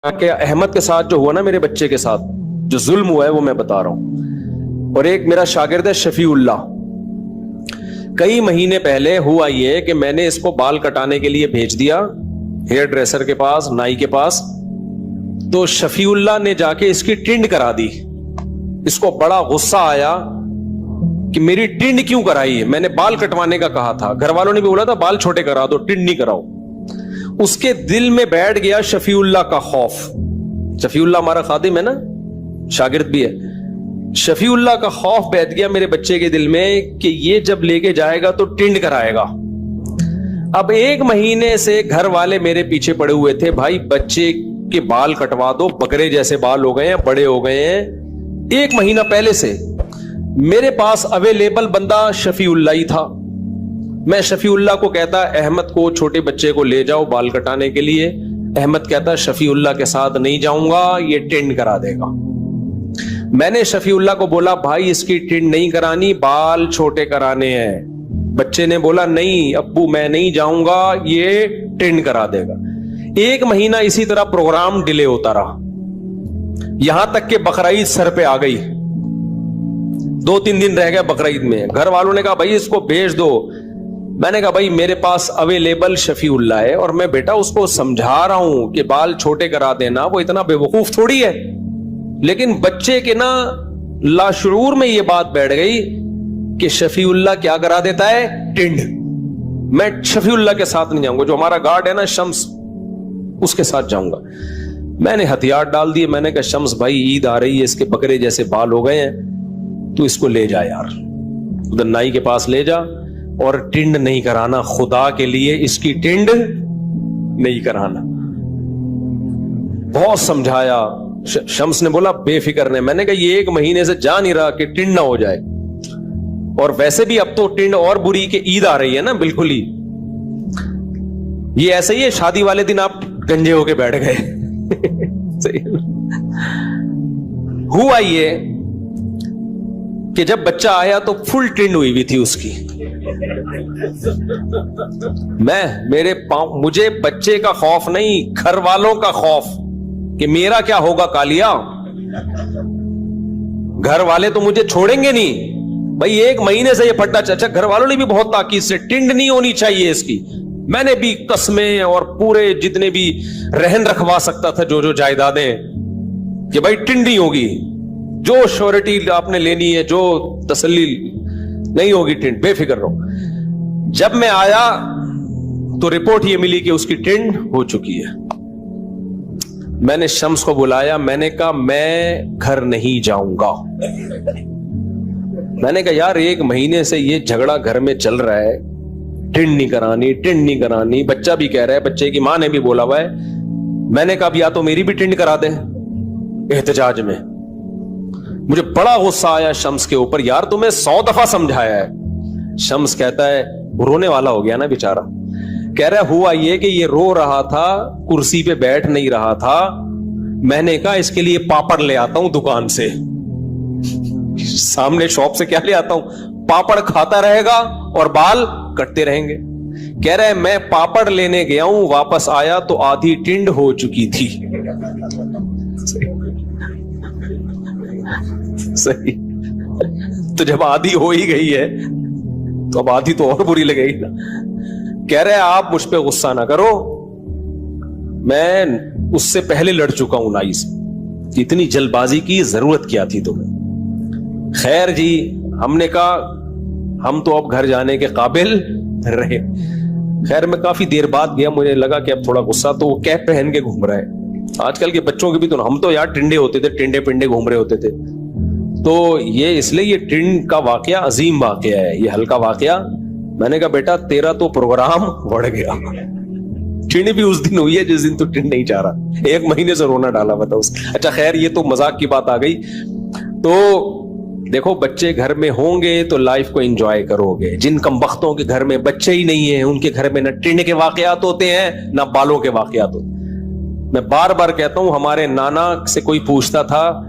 کہ احمد کے ساتھ جو ہوا نا میرے بچے کے ساتھ جو ظلم ہوا ہے وہ میں بتا رہا ہوں. اور ایک میرا شاگرد ہے شفیع اللہ. کئی مہینے پہلے ہوا یہ کہ میں نے اس کو بال کٹانے کے لیے بھیج دیا ہیئر ڈریسر کے پاس, نائی کے پاس. تو شفیع اللہ نے جا کے اس کی ٹنڈ کرا دی. اس کو بڑا غصہ آیا کہ میری ٹنڈ کیوں کرائی ہے, میں نے بال کٹوانے کا کہا تھا. گھر والوں نے بھی بولا تھا بال چھوٹے کرا دو, ٹنڈ نہیں کراؤ. اس کے دل میں بیٹھ گیا شفیع اللہ کا خوف. شفیع اللہ ہمارا خادم ہے نا, شاگرد بھی ہے. شفیع اللہ کا خوف بیٹھ گیا میرے بچے کے دل میں کہ یہ جب لے کے جائے گا تو ٹنڈ کرائے گا. اب ایک مہینے سے گھر والے میرے پیچھے پڑے ہوئے تھے, بھائی بچے کے بال کٹوا دو, بکرے جیسے بال ہو گئے ہیں, بڑے ہو گئے ہیں. ایک مہینہ پہلے سے میرے پاس اویلیبل بندہ شفیع اللہ ہی تھا. میں شفیع اللہ کو کہتا احمد کو, چھوٹے بچے کو لے جاؤ بال کٹانے کے لیے. احمد کہتا شفیع اللہ کے ساتھ نہیں جاؤں گا, یہ ٹنڈ کرا دے گا. میں نے شفیع اللہ کو بولا بھائی اس کی ٹنڈ نہیں کرانی, بال چھوٹے کرانے ہیں. بچے نے بولا نہیں ابو میں نہیں جاؤں گا, یہ ٹنڈ کرا دے گا. ایک مہینہ اسی طرح پروگرام ڈیلے ہوتا رہا, یہاں تک کہ بقرعید سر پہ آ گئی. 2-3 دن رہ گئے بقرعید میں. گھر والوں نے کہا بھائی اس کو بھیج دو. میں نے کہا بھائی میرے پاس اویلیبل شفیع اللہ ہے, اور میں بیٹا اس کو سمجھا رہا ہوں کہ بال چھوٹے کرا دینا, وہ اتنا بے وقوف تھوڑی ہے. لیکن بچے کے نا لاشعور میں یہ بات بیٹھ گئی کہ شفیع اللہ کیا کرا دیتا ہے, ٹنڈ. میں شفیع اللہ کے ساتھ نہیں جاؤں گا, جو ہمارا گارڈ ہے نا شمس, اس کے ساتھ جاؤں گا. میں نے ہتھیار ڈال دیے. میں نے کہا شمس بھائی عید آ رہی ہے, اس کے بکرے جیسے بال ہو گئے ہیں, تو اس کو لے جا یار, ادھر نائی کے پاس لے جا, اور ٹنڈ نہیں کرانا, خدا کے لیے اس کی ٹنڈ نہیں کرانا. بہت سمجھایا. شمس نے بولا بے فکر نے. میں نے کہا یہ ایک مہینے سے جا نہیں رہا کہ ٹنڈ نہ ہو جائے, اور ویسے بھی اب تو ٹنڈ اور بری کہ عید آ رہی ہے نا, بالکل ہی یہ ایسا ہی ہے شادی والے دن آپ گنجے ہو کے بیٹھ گئے. ہوا یہ کہ جب بچہ آیا تو فل ٹرینڈ ہوئی ہوئی تھی اس کی. مجھے بچے کا خوف نہیں, گھر والوں کا خوف کہ میرا کیا ہوگا کالیا. گھر والے تو مجھے چھوڑیں گے نہیں بھائی. ایک مہینے سے یہ پھٹا چچا, گھر والوں نے بھی بہت تاکید سے ٹنڈ نہیں ہونی چاہیے اس کی. میں نے بھی قسمیں اور پورے جتنے بھی رہن رکھوا سکتا تھا جو جائیدادیں, کہ بھائی ٹنڈ نہیں ہوگی, جو شورٹی آپ نے لینی ہے, جو تسلی نہیں ہوگی ٹنڈ, بے فکر رہو. جب میں آیا تو رپورٹ یہ ملی کہ اس کی ٹنڈ ہو چکی ہے. میں نے شمس کو بلایا. میں نے کہا میں گھر نہیں جاؤں گا. میں نے کہا یار ایک مہینے سے یہ جھگڑا گھر میں چل رہا ہے, ٹنڈ نہیں کرانی, ٹنڈ نہیں کرانی. بچہ بھی کہہ رہا ہے, بچے کی ماں نے بھی بولا ہوا ہے. میں نے کہا یا تو میری بھی ٹنڈ کرا دیں احتجاج میں. مجھے بڑا غصہ آیا شمس کے اوپر, یار تمہیں 100 دفعہ سمجھایا ہے. شمس کہتا ہے, رونے والا ہو گیا نا بیچارہ, کہہ رہا ہوا یہ کہ یہ رو رہا تھا, کرسی پہ بیٹھ نہیں رہا تھا. میں نے کہا اس کے لیے پاپڑ لے آتا ہوں دکان سے, سامنے شاپ سے کیا لے آتا ہوں, پاپڑ کھاتا رہے گا اور بال کٹتے رہیں گے. کہہ رہا ہے میں پاپڑ لینے گیا ہوں, واپس آیا تو آدھی ٹنڈ ہو چکی تھی. صحیح. تو جب آدھی ہو ہی گئی ہے تو اب آدھی تو اور بری لگے گی نا. کہہ رہے آپ مجھ پہ غصہ نہ کرو, میں اس سے پہلے لڑ چکا ہوں نائی سے, اتنی جلد بازی کی ضرورت کیا تھی تمہیں. خیر جی, ہم نے کہا ہم تو اب گھر جانے کے قابل رہے. خیر میں کافی دیر بعد گیا, مجھے لگا کہ اب تھوڑا غصہ, تو وہ کیپ پہن کے گھوم رہا ہے. آج کل کے بچوں کے بھی تو, ہم تو یار ٹنڈے ہوتے تھے, ٹنڈے پنڈے گھوم رہے ہوتے تھے. تو یہ اس لیے یہ ٹنڈ کا واقعہ عظیم واقعہ ہے, یہ ہلکا واقعہ. میں نے کہا بیٹا تیرا تو پروگرام بڑھ گیا. ٹنڈ بھی اس دن ہوئی ہے جس دن تو ٹنڈ نہیں چاہ رہا, ایک مہینے سے رونا ڈالا ہوا تھا اس. اچھا خیر یہ تو مذاق کی بات آ گئی. تو دیکھو بچے گھر میں ہوں گے تو لائف کو انجوائے کرو گے. جن کم بختوں کے گھر میں بچے ہی نہیں ہیں, ان کے گھر میں نہ ٹنڈ کے واقعات ہوتے ہیں نہ بالوں کے واقعات ہوتے ہیں. میں بار بار کہتا ہوں, ہمارے نانا سے کوئی پوچھتا تھا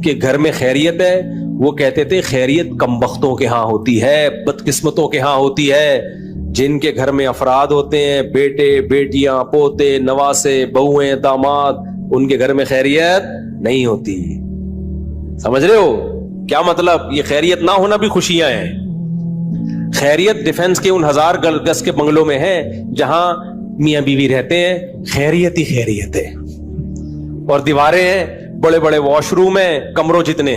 کہ گھر میں خیریت ہے, وہ کہتے تھے خیریت کم بختوں کے ہاں ہوتی ہے, بدقسمتوں کے ہاں ہوتی ہے. جن کے گھر میں افراد ہوتے ہیں, بیٹے بیٹیاں پوتے نواسے بہویں داماد, ان کے گھر میں خیریت نہیں ہوتی. سمجھ رہے ہو کیا مطلب؟ یہ خیریت نہ ہونا بھی خوشیاں ہیں. خیریت ڈیفنس کے ان 1000 گز کے بنگلوں میں ہے جہاں میاں بیوی رہتے ہیں, خیریت ہی خیریت ہے. اور دیواریں ہیں, بڑے بڑے واش روم ہیں, کمروں جتنے,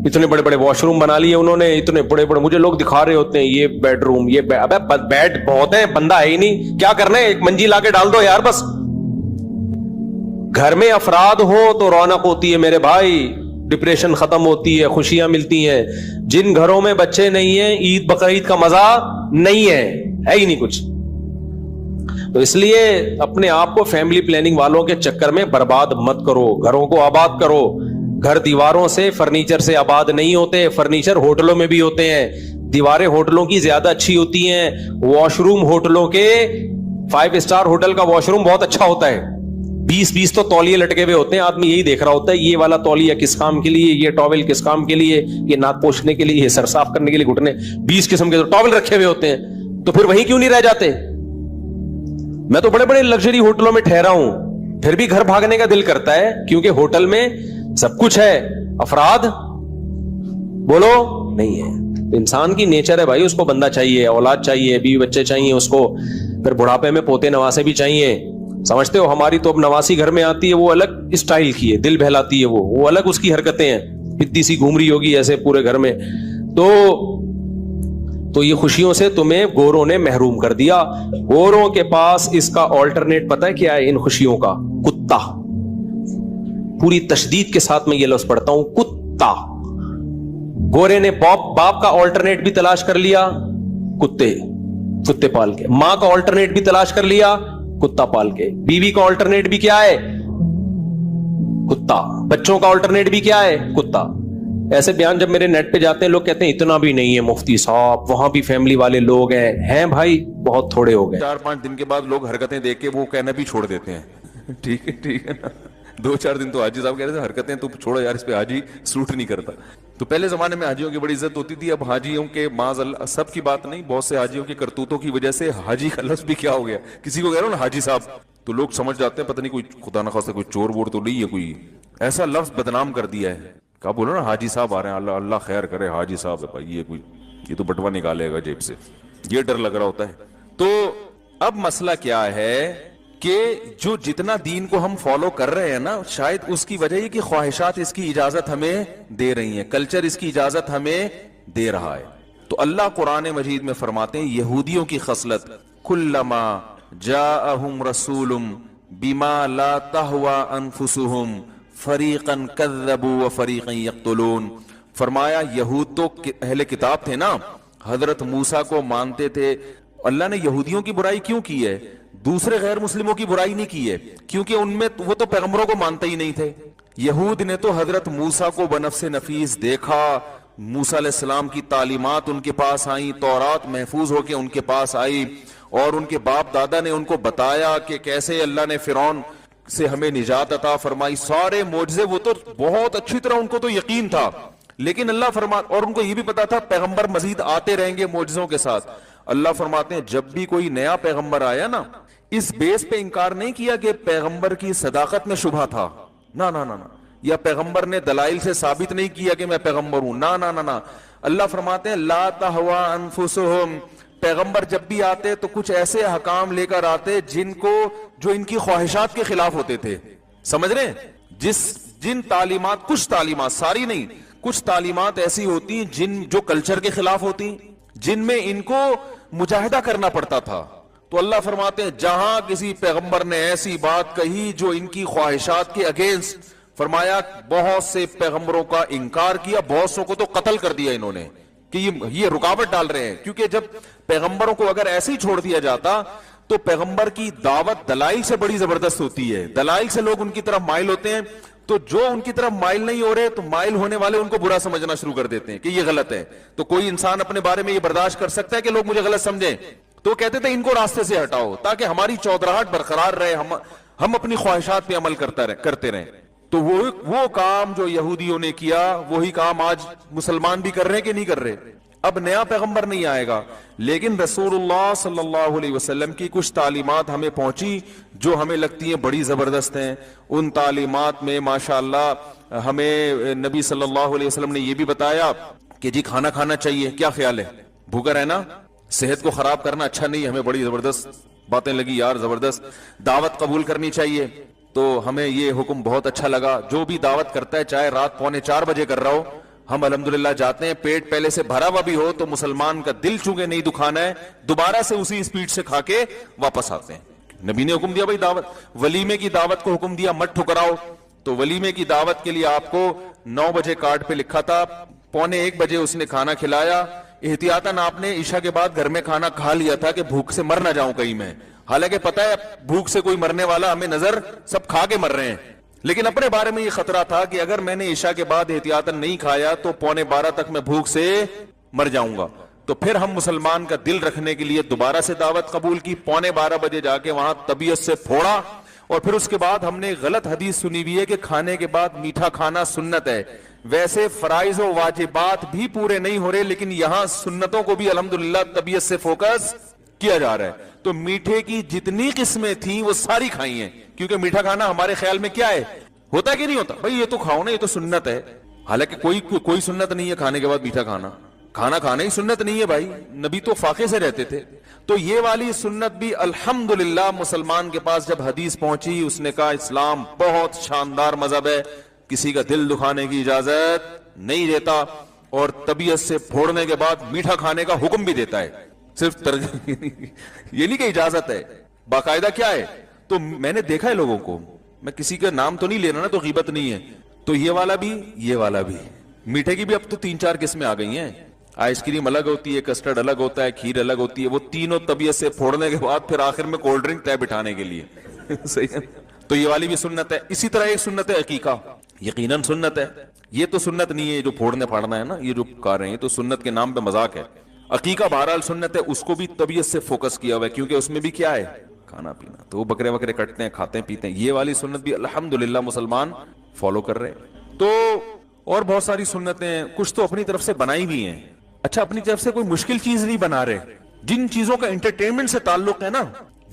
اتنے بڑے بڑے واش روم بنا لیے انہوں نے, اتنے بڑے بڑے. مجھے لوگ دکھا رہے ہوتے ہیں یہ بیڈ روم, یہ بیڈ بہت ہے, بندہ ہے ہی نہیں, کیا کرنا ہے, ایک منجی لا کے ڈال دو یار بس. گھر میں افراد ہو تو رونق ہوتی ہے میرے بھائی, ڈپریشن ختم ہوتی ہے, خوشیاں ملتی ہیں. جن گھروں میں بچے نہیں ہیں, عید بقرعید کا مزہ نہیں ہے ہی نہیں کچھ. تو اس لیے اپنے آپ کو فیملی پلاننگ والوں کے چکر میں برباد مت کرو, گھروں کو آباد کرو. گھر دیواروں سے, فرنیچر سے آباد نہیں ہوتے. فرنیچر ہوٹلوں میں بھی ہوتے ہیں, دیواریں ہوٹلوں کی زیادہ اچھی ہوتی ہیں. واش روم ہوٹلوں کے, 5 اسٹار ہوٹل کا واش روم بہت اچھا ہوتا ہے. 20 تو تولیے لٹکے ہوئے ہوتے ہیں, آدمی یہی دیکھ رہا ہوتا ہے یہ والا تولیہ کس کام کے لیے, یہ ٹاول کس کام کے لیے, یہ ناک پوچھنے کے لیے, یہ سر صاف کرنے کے لیے, گھٹنے. 20 قسم کے ٹاول رکھے ہوئے ہوتے ہیں. تو پھر وہیں کیوں نہیں رہ جاتے؟ میں تو بڑے بڑے لگژری ہوٹلوں میں ٹھہرا ہوں, پھر بھی گھر بھاگنے کا دل کرتا ہے, کیونکہ ہوٹل میں سب کچھ ہے, افراد بولو نہیں ہے. انسان کی نیچر ہے بھائی, اس کو بندہ چاہیے, اولاد چاہیے, بیوی بچے چاہیے اس کو, پھر بڑھاپے میں پوتے نواسے بھی چاہیے. سمجھتے ہو, ہماری تو اب نواسی گھر میں آتی ہے, وہ الگ اسٹائل کی ہے, دل بہلاتی ہے, وہ الگ اس کی حرکتیں ہیں, اتنی سی گھوم رہی ہوگی ایسے پورے گھر میں. تو یہ خوشیوں سے تمہیں گوروں نے محروم کر دیا. گوروں کے پاس اس کا آلٹرنیٹ پتہ ہے کیا ہے ان خوشیوں کا؟ کتا. پوری تشدید کے ساتھ میں یہ لفظ پڑھتا ہوں, کتا. گورے نے باپ کا آلٹرنیٹ بھی تلاش کر لیا, کتے پال کے. ماں کا آلٹرنیٹ بھی تلاش کر لیا, کتا پال کے. بیوی کا آلٹرنیٹ بھی کیا ہے؟ کتا. بچوں کا آلٹرنیٹ بھی کیا ہے؟ کتا. ایسے بیان جب میرے نیٹ پہ جاتے ہیں, لوگ کہتے ہیں اتنا بھی نہیں ہے مفتی صاحب, وہاں بھی فیملی والے لوگ ہیں بھائی, بہت تھوڑے ہو گئے. 4-5 دن کے بعد لوگ حرکتیں دیکھ کے وہ کہنا بھی چھوڑ دیتے ہیں. ٹھیک ہے نا, 2-4 دن تو حاجی صاحب کہہ رہے تھے حرکتیں تو چھوڑو یار, اس پہ حاجی سوٹ نہیں کرتا. تو پہلے زمانے میں حاجیوں کی بڑی عزت ہوتی تھی. اب حاجیوں کے معاذ اللہ, سب کی بات نہیں, بہت سے حاجیوں کے کرتوتوں کی وجہ سے حاجی کا لفظ بھی کیا ہو گیا. کسی کو کہہ رہا ہوں نا حاجی صاحب, تو لوگ سمجھ جاتے ہیں پتہ نہیں کوئی خدا نہ خواستہ کوئی چور وور تو نہیں ہے, کوئی ایسا لفظ بدنام کر دیا ہے. کہا بولو نا حاجی صاحب آ رہے ہیں, اللہ خیر کرے, حاجی صاحب ہے بھائی, یہ تو بٹوا نکالے گا جیب سے, یہ ڈر لگ رہا ہوتا ہے. تو اب مسئلہ کیا ہے کہ جو جتنا دین کو ہم فالو کر رہے ہیں نا, شاید اس کی وجہ یہ کہ خواہشات اس کی اجازت ہمیں دے رہی ہیں, کلچر اس کی اجازت ہمیں دے رہا ہے. تو اللہ قرآن مجید میں فرماتے ہیں یہودیوں کی خصلت, کلما جاءہم رسول بما لا تہوی انفسہم فریقا کذبوا وفریقا یقتلون. فرمایا یہود تو اہل کتاب تھے نا, حضرت موسیٰ کو مانتے تھے. اللہ نے یہودیوں کی برائی کیوں کی ہے, دوسرے غیر مسلموں کی برائی نہیں کی ہے, کیونکہ ان میں وہ تو پیغمبروں کو مانتے ہی نہیں تھے. یہود نے تو حضرت موسیٰ کو بنفس نفیس دیکھا, موسیٰ علیہ السلام کی تعلیمات ان کے پاس آئیں, تورات محفوظ ہو کے ان کے پاس آئی, اور ان کے باپ دادا نے ان کو بتایا کہ کیسے اللہ نے فرعون سے ہمیں نجات عطا فرمائی. سارے معجزے, وہ تو بہت اچھی طرح ان کو تو یقین تھا, لیکن اللہ فرماتا, اور ان کو یہ بھی پتا تھا پیغمبر مزید آتے رہیں گے معجزوں کے ساتھ. اللہ فرماتے ہیں جب بھی کوئی نیا پیغمبر آیا نا, اس بیس پہ انکار نہیں کیا کہ پیغمبر کی صداقت میں شبہ تھا, نا نا نا, یا پیغمبر نے دلائل سے ثابت نہیں کیا کہ میں پیغمبر ہوں, نا نا نا. اللہ فرماتے ہیں لا تہوی انفسہم, پیغمبر جب بھی آتے تو کچھ ایسے حکام لے کر آتے جو ان کی خواہشات کے خلاف ہوتے تھے. سمجھ رہے ہیں, جن تعلیمات, کچھ تعلیمات, ساری نہیں, کچھ تعلیمات ایسی ہوتی جو کلچر کے خلاف ہوتی, جن میں ان کو مجاہدہ کرنا پڑتا تھا. تو اللہ فرماتے ہیں جہاں کسی پیغمبر نے ایسی بات کہی جو ان کی خواہشات کے اگینسٹ, فرمایا بہت سے پیغمبروں کا انکار کیا, بہت سو کو تو قتل کر دیا انہوں نے کہ یہ رکاوٹ ڈال رہے ہیں. کیونکہ جب پیغمبروں کو اگر ایسے ہی چھوڑ دیا جاتا تو پیغمبر کی دعوت دلائل سے بڑی زبردست ہوتی ہے, دلائل سے لوگ ان کی طرف مائل ہوتے ہیں. تو جو ان کی طرف مائل نہیں ہو رہے تو مائل ہونے والے ان کو برا سمجھنا شروع کر دیتے ہیں کہ یہ غلط ہے. تو کوئی انسان اپنے بارے میں یہ برداشت کر سکتا ہے کہ لوگ مجھے غلط سمجھیں, تو کہتے تھے ان کو راستے سے ہٹاؤ تاکہ ہماری چودراہٹ برقرار رہے, ہم اپنی خواہشات پہ عمل کرتے رہیں. تو وہ کام جو یہودیوں نے کیا وہی کام آج مسلمان بھی کر رہے ہیں کہ نہیں کر رہے. اب نیا پیغمبر نہیں آئے گا، لیکن رسول اللہ صلی اللہ علیہ وسلم کی کچھ تعلیمات ہمیں پہنچی جو ہمیں لگتی ہیں بڑی زبردست ہیں. ان تعلیمات میں ماشاءاللہ ہمیں نبی صلی اللہ علیہ وسلم نے یہ بھی بتایا کہ جی کھانا کھانا چاہیے. کیا خیال ہے؟ بھوکا رہنا صحت کو خراب کرنا اچھا نہیں. ہمیں بڑی زبردست باتیں لگی یار، زبردست. دعوت قبول کرنی چاہیے، تو ہمیں یہ حکم بہت اچھا لگا. جو بھی دعوت کرتا ہے چاہے رات 3:45 بجے کر رہا ہو، ہم الحمدللہ جاتے ہیں. پیٹ پہلے سے بھرا ہوا بھی ہو تو مسلمان کا دل چونکہ نہیں دکھانا ہے، دوبارہ سے اسی اسپیڈ سے کھا کے واپس آتے ہیں. نبی نے حکم دیا بھائی دعوت، ولیمے کی دعوت کو حکم دیا مت ٹھکراؤ. تو ولیمے کی دعوت کے لیے آپ کو 9 بجے کارڈ پہ لکھا تھا، 1:45 بجے اس نے کھانا کھلایا. احتیاطاً آپ نے عشاء کے بعد گھر میں کھانا کھا لیا تھا کہ بھوک سے مر نہ جاؤں کہیں میں. حالانکہ پتہ ہے بھوک سے کوئی مرنے والا ہمیں نظر، سب کھا کے مر رہے ہیں. لیکن اپنے بارے میں یہ خطرہ تھا کہ اگر میں نے عشاء کے بعد احتیاطاً نہیں کھایا تو 11:45 تک میں بھوک سے مر جاؤں گا. تو پھر ہم مسلمان کا دل رکھنے کے لیے دوبارہ سے دعوت قبول کی. 11:15 بجے جا کے وہاں طبیعت سے پھوڑا. اور پھر اس کے بعد ہم نے غلط حدیث سنی ہوئی ہے کہ کھانے کے بعد میٹھا کھانا سنت ہے. ویسے فرائض و واجبات بھی پورے نہیں ہو رہے، لیکن یہاں سنتوں کو بھی الحمدللہ طبیعت سے فوکس کیا جا رہا ہے. تو میٹھے کی جتنی قسمیں تھیں وہ ساری کھائی ہیں، کیونکہ میٹھا کھانا ہمارے خیال میں کیا ہے، ہوتا ہے کہ نہیں ہوتا؟ بھائی یہ تو کھاؤ نا، یہ تو سنت ہے. حالانکہ کوئی سنت نہیں ہے کھانے کے بعد میٹھا کھانا. کھانا کھانا ہی سنت نہیں ہے بھائی، نبی تو فاقے سے رہتے تھے. تو یہ والی سنت بھی الحمدللہ مسلمان کے پاس جب حدیث پہنچی، اس نے کہا اسلام بہت شاندار مذہب ہے، کسی کا دل دکھانے کی اجازت نہیں دیتا، اور طبیعت سے پھوڑنے کے بعد میٹھا کھانے کا حکم بھی دیتا ہے. صرف یہ نہیں کہ اجازت ہے، باقاعدہ کیا ہے. تو میں نے دیکھا ہے لوگوں کو، میں کسی کا نام تو نہیں لینا نا، تو غیبت نہیں ہے. تو یہ والا بھی میٹھے کی بھی اب تو 3-4 قسمیں آ گئی ہیں. آئس کریم الگ ہوتی ہے، کسٹرڈ الگ ہوتا ہے، کھیر الگ ہوتی ہے. وہ تینوں طبیعت سے پھوڑنے کے بعد پھر آخر میں کولڈ ڈرنک طے بٹھانے کے لیے صحیح ہے. تو یہ والی بھی سنت ہے. اسی طرح ایک سنت ہے عقیقہ، یقیناً سنت ہے. یہ تو سنت نہیں ہے جو پھوڑنے پھاڑنا ہے نا، یہ جو کر رہے ہیں تو سنت کے نام پہ مذاق ہے. عقیقہ بہرحال سنت ہے، اس کو بھی طبیعت سے فوکس کیا ہوا ہے، کیونکہ اس میں بھی کیا ہے، کھانا پینا. تو وہ بکرے وکرے کٹتے ہیں، کھاتے ہیں پیتے ہیں. یہ والی سنت بھی الحمدللہ مسلمان فالو کر رہے ہیں. تو اور بہت ساری سنتیں کچھ تو اپنی طرف سے بنائی بھی ہیں. اچھا اپنی طرف سے کوئی مشکل چیز نہیں بنا رہے، جن چیزوں کا انٹرٹینمنٹ سے تعلق ہے نا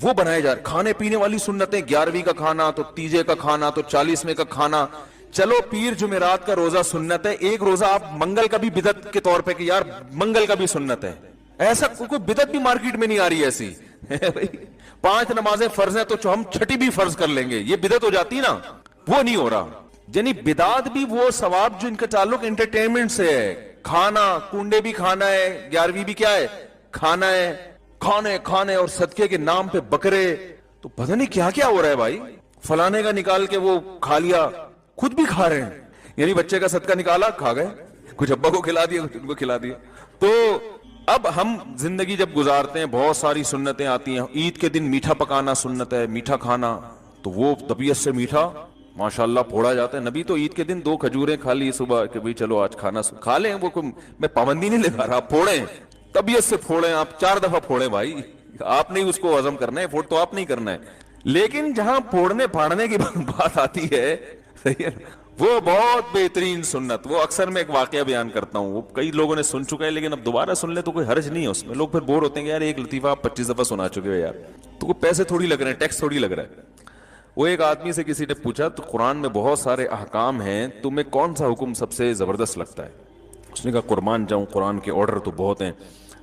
وہ بنائے جا رہے. کھانے پینے والی سنتیں، 11ویں کا کھانا، تو تیجے کا کھانا، تو 40ویں کا کھانا. چلو پیر جمعرات کا روزہ سنت ہے، ایک روزہ آپ منگل کا بھی بدعت کے طور پہ کہ یار منگل کا بھی سنت ہے. ایسا کوئی بدعت بھی مارکیٹ میں نہیں آ رہی ایسی 5 نمازیں فرض ہیں تو ہم 6ٹی بھی فرض کر لیں گے، یہ بدعت ہو جاتی نا، وہ نہیں ہو رہا. یعنی بدعت بھی وہ ثواب جو ان کا تعلق انٹرٹینمنٹ سے ہے. کھانا کنڈے بھی کھانا ہے، 11ویں بھی کیا ہے، کھانا ہے. کھانے اور صدقے کے نام پہ بکرے، تو پتہ نہیں کیا کیا ہو رہا ہے بھائی. فلانے کا نکال کے وہ کھا لیا، خود بھی کھا رہے ہیں. یعنی بچے کا صدقہ نکالا، کھا گئے، کچھ ابا کو کھلا دیا، کچھ ان کو کھلا دیا. تو اب ہم زندگی جب گزارتے ہیں بہت ساری سنتیں آتی ہیں. عید کے دن میٹھا پکانا سنت ہے، میٹھا کھانا، تو وہ طبیعت سے میٹھا ماشاءاللہ پھوڑا جاتا ہے. نبی تو عید کے دن 2 کھجوریں کھا لی صبح کہ بھئی چلو آج کھانا کھا لیں. وہ میں پابندی نہیں لگا رہا، پھوڑیں طبیعت سے پھوڑیں. آپ 4 دفعہ پھوڑیں بھائی، آپ نہیں اس کو ہضم کرنا ہے، فوڈ تو آپ نہیں کرنا ہے. لیکن جہاں پھوڑنے پھاڑنے کی بات آتی ہے صحیح ہے، وہ بہت بہترین سنت. وہ اکثر میں ایک واقعہ بیان کرتا ہوں، وہ کئی لوگوں نے سن چکا ہے، لیکن اب دوبارہ سن لے تو کوئی حرج نہیں ہے اس میں. لوگ پھر بور ہوتے ہیں کہ یار ایک لطیفہ آپ 25 دفعہ سنا چکے ہو یار، تو کوئی پیسے تھوڑی لگ رہے ہیں، ٹیکس تھوڑی لگ رہا ہے. وہ ایک آدمی سے کسی نے پوچھا تو قرآن میں بہت سارے احکام ہیں، تمہیں کون سا حکم سب سے زبردست لگتا ہے؟ اس نے کہا قربان جاؤں، قرآن کے آرڈر تو بہت ہیں،